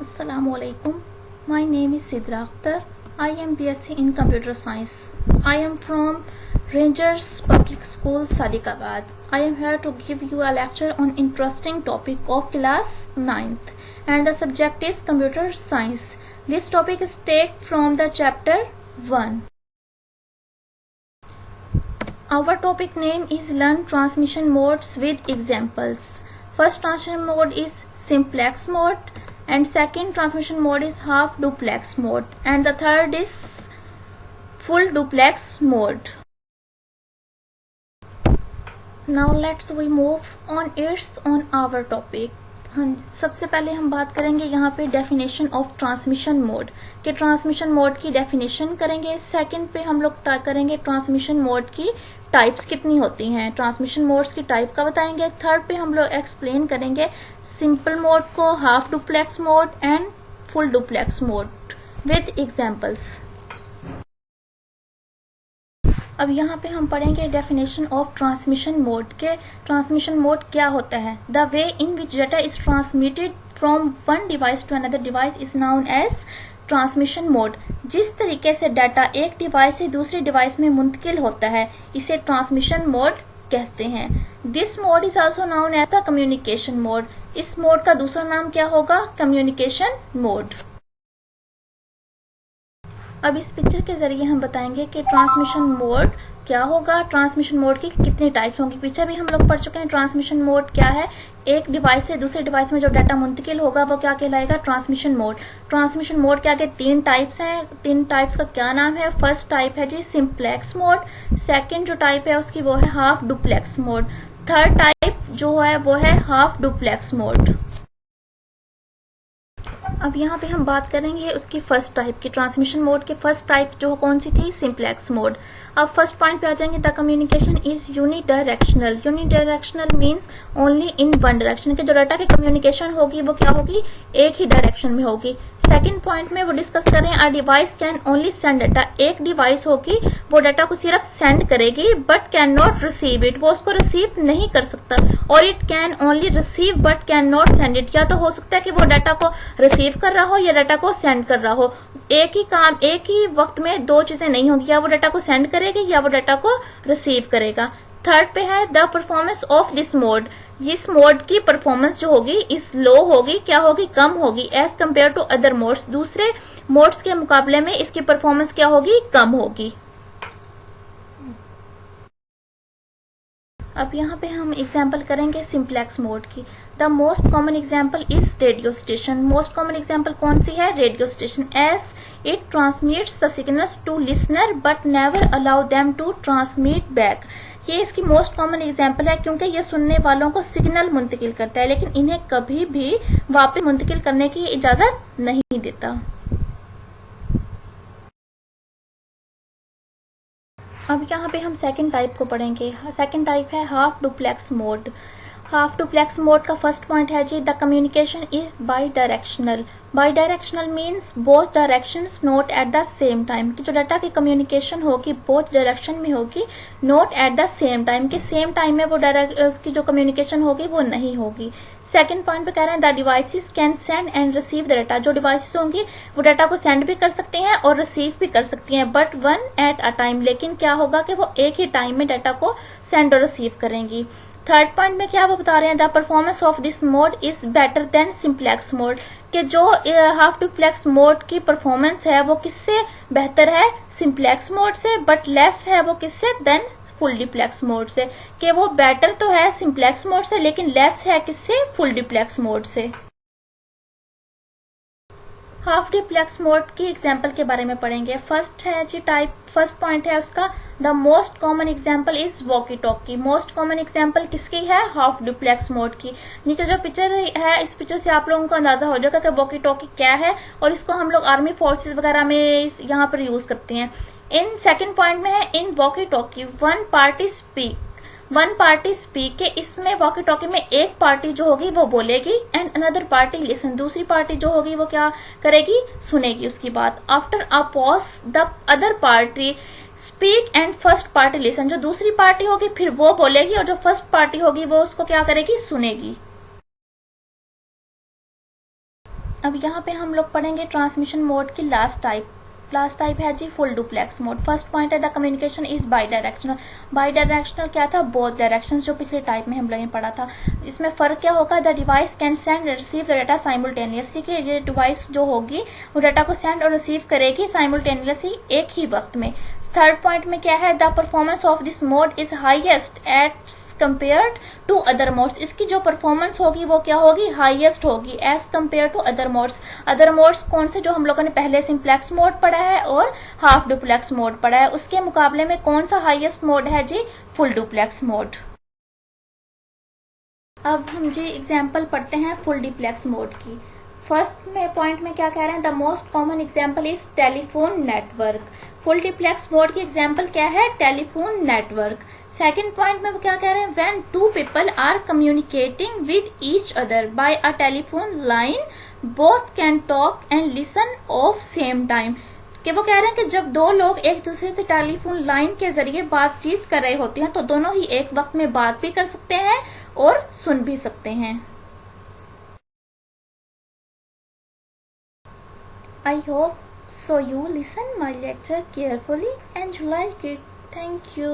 Assalamualaikum. My name is Sidra Akhtar. I am BSc in Computer Science. I am from Rangers Public School, Sadikabad. I am here to give you a lecture on interesting topic of class 9th, and the subject is Computer Science. This topic is taken from the chapter 1. Our topic name is Learn Transmission Modes with Examples. First transmission mode is simplex mode, and second transmission mode is half duplex mode, and the third is full duplex mode. Now let's we move on our topic. सबसे पहले हम बात करेंगे यहाँ पे definition of transmission mode के transmission mode की definition करेंगे. सेकंड पे हम लोग करेंगे ट्रांसमिशन मोड की टाइप्स कितनी होती हैं, ट्रांसमिशन मोड्स की टाइप का बताएंगे. थर्ड पे हम लोग एक्सप्लेन करेंगे सिंपल मोड को, half duplex mode and full duplex mode with examples. अब यहाँ पे हम पढ़ेंगे डेफिनेशन ऑफ ट्रांसमिशन मोड के ट्रांसमिशन मोड क्या होता है. The way in which data is transmitted from one device to another device is known as transmission mode. जिस तरीके से डाटा एक डिवाइस से दूसरे डिवाइस में मुंतकिल होता है इसे ट्रांसमिशन मोड कहते हैं. This mode is also known as the communication mode. इस मोड का दूसरा नाम क्या होगा? Communication mode. अब इस पिक्चर के जरिए हम बताएंगे कि ट्रांसमिशन मोड क्या होगा, ट्रांसमिशन मोड की कितनी टाइप्स होंगी. पीछे भी हम लोग पढ़ चुके हैं ट्रांसमिशन मोड क्या है. एक डिवाइस से दूसरे डिवाइस में जो डाटा मुंतकिल होगा वो क्या कहलाएगा? Transmission mode. ट्रांसमिशन मोड के आगे तीन टाइप्स हैं. तीन टाइप्स का क्या नाम है? फर्स्ट टाइप है जी सिंप्लेक्स मोड. सेकंड जो टाइप है उसकी वो है half duplex mode. Third type जो है वो है हाफ डुप्लेक्स मोड. अब यहाँ पे हम बात करेंगे उसकी फर्स्ट टाइप की. ट्रांसमिशन मोड के फर्स्ट टाइप जो कौन सी थी? Simplex mode. अब फर्स्ट पॉइंट पे आ जाएंगे. The communication is unidirectional. Unidirectional means only in one direction. के जो डाटा की कम्युनिकेशन होगी वो क्या होगी? एक ही डायरेक्शन में होगी. सेकंड पॉइंट में वो डिस्कस करें a device can only send data. एक डिवाइस होगी वो डाटा को सिर्फ सेंड करेगी but can not receive it. वो उसको रिसीव नहीं कर सकता. और it can only receive but can not send it. या तो हो सकता है कि वो डाटा को रिसीव कर रहा हो या डाटा को सेंड कर रहा हो. एक ही काम एक ही वक्त में दो चीजें नहीं होंगी. या वो डाटा को सेंड करेगी या वो डाटा को रिसीव करेगा. थर्ड पे है the performance of this mode. इस मोड की परफॉर्मेंस जो होगी इस लो होगी. क्या होगी? कम होगी. As compare to other modes. दूसरे मोड्स के मुकाबले में इसकी परफॉर्मेंस क्या होगी? कम होगी. अब यहाँ पे हम एग्जाम्पल करेंगे सिंप्लेक्स मोड की. The most common example is radio station. Most common example कौन सी है? Radio station. As it transmits the signals to listener but never allow them to transmit back. ये इसकी मोस्ट कॉमन एग्जाम्पल है क्योंकि ये सुनने वालों को सिग्नल मुंतकिल करता है लेकिन इन्हें कभी भी वापस मुंतकिल करने की इजाजत नहीं देता. अब यहाँ पे हम सेकंड टाइप को पढ़ेंगे. सेकंड टाइप है half duplex mode. Half duplex mode का फर्स्ट पॉइंट है जी the communication is bidirectional. Bidirectional means both directions not at the same time. कि जो डाटा की कम्युनिकेशन होगी बोथ डायरेक्शन में होगी, note at the same time. कि सेम टाइम में वो उसकी जो कम्युनिकेशन होगी वो नहीं होगी. सेकंड पॉइंट पे कह रहे हैं the devices can send and receive the data. जो डिवाइसेस होंगी वो डाटा को सेंड भी कर सकते हैं और रिसीव भी कर सकती हैं but one at a time. लेकिन क्या होगा कि वो एक ही टाइम में डाटा को सेंड और रिसीव करेंगी. थर्ड पॉइंट में क्या वो बता रहे हैं the performance of this mode is better than simplex mode. कि जो हाफ डुप्लेक्स मोड की परफॉर्मेंस है वो किससे बेहतर है? सिंप्लेक्स मोड से. बट लेस है वो किससे? देन फुल डुप्लेक्स मोड से. कि वो बेटर तो है सिंप्लेक्स मोड से लेकिन लेस है किससे? फुल डुप्लेक्स मोड से. हाफ डुप्लेक्स मोड की एग्जाम्पल के बारे में पढ़ेंगे. फर्स्ट है जी टाइप. फर्स्ट पॉइंट है उसका the most common example is walkie talkie. Most common example किसकी है? हाफ डुप्लेक्स मोड की. नीचे जो पिक्चर है इस पिक्चर से आप लोगों को अंदाजा हो जाएगा कि वॉकी टॉकी क्या है और इसको हम लोग आर्मी फोर्सेस वगैरह में यहाँ पर यूज करते हैं. इन सेकंड पॉइंट में है in walkie talkie one party speak. One party speak के इसमें वॉकी टॉकी में एक पार्टी जो होगी वो बोलेगी एंड अनदर पार्टी लिसन. दूसरी पार्टी जो होगी वो क्या करेगी? सुनेगी उसकी बात. After a pause the other party speak and first party listen. जो दूसरी पार्टी होगी फिर वो बोलेगी और जो फर्स्ट पार्टी होगी वो उसको क्या करेगी? सुनेगी. अब यहाँ पे हम लोग पढ़ेंगे ट्रांसमिशन मोड की लास्ट टाइप है जी full duplex mode. First point है the communication is bidirectional. Bidirectional क्या था, बोथ डायरेक्शन, जो पिछले टाइप में हम लोगों ने पढ़ा था। इसमें फ़र्क क्या होगा, the device can send receive the data simultaneously, कि ये डिवाइस जो होगी वो डाटा को सेंड और रिसीव करेगी साइमल्टेनियसली एक ही वक्त में। थर्ड पॉइंट में क्या है, the performance of this mode is highest at compared to other modes. इसकी जो परफॉर्मेंस होगी वो क्या होगी, हाईएस्ट होगी as compare to other modes. Other modes कौन से, जो हम लोगों ने पहले सिंप्लेक्स मोड पढ़ा है और हाफ डुप्लेक्स मोड पढ़ा है, उसके मुकाबले में कौन सा हाईएस्ट मोड है जी, फुल डुप्लेक्स मोड। अब हम जी एग्जाम्पल पढ़ते हैं फुल डुप्लेक्स मोड की। फर्स्ट में पॉइंट में क्या कह रहे हैं, the most common example is telephone network. Full duplex mode की एग्जाम्पल क्या है, टेलीफोन नेटवर्क। सेकेंड पॉइंट में वो क्या कह रहे हैं, when two people are communicating with each other by a telephone line both can talk and listen of same time. कि वो कह रहे हैं कि जब दो लोग एक दूसरे से टेलीफोन लाइन के जरिए बातचीत कर रहे होते हैं तो दोनों ही एक वक्त में बात भी कर सकते हैं और सुन भी सकते हैं। I hope so you listen my lecture carefully and you like it. Thank you.